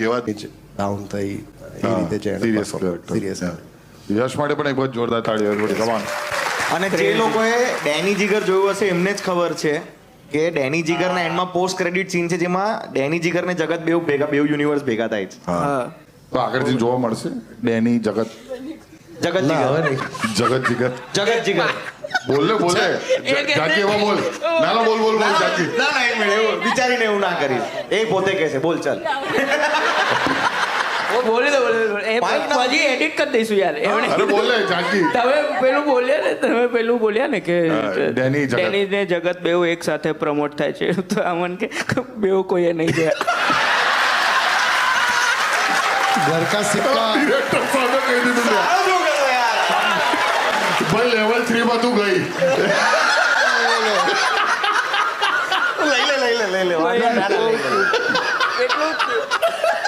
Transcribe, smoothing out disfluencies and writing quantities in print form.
કેવા ડાઉન થઈ એ રીતે છે સિરિયસ યશ માટે પણ એક વખત જોરદાર તાળીઓ. કમાન. અને જે લોકોએ ડેની જીગર જોયું હશે એમને જ ખબર છે કે ડેની જીગરના એન્ડમાં પોસ્ટ ક્રેડિટ સીન છે જેમાં ડેની જીગર ને જગત બે યુનિવર્સ ભેગા થાય છે. તો આગળથી જોવા મળશે ડેની જગત જગત જીગર જગત જીગર બોલે જાકી એવા બોલ ના બોલ જાકી ના એક મિનિટ એવું વિચારીને એવું ના કરીશ એ પોતે કહે છે બોલ ચાલ બોલી દો એ પછી એડિટ કરી દઈશું યાર અરે બોલે જાકી તમે પેલું બોલ્યા ને કે ડેની જગત. ડેની ને જગત બેઉ એક સાથે પ્રમોટ થાય છે તો આમન કે બેઉ કોઈએ નહીં જોયા. ઘર કા સિક્કા ડિરેક્ટર સામે કહી દીધું લે. સારું જો કરો યાર ભાઈ લેવલ 3 માં તું ગઈ. લઈ લે એટલું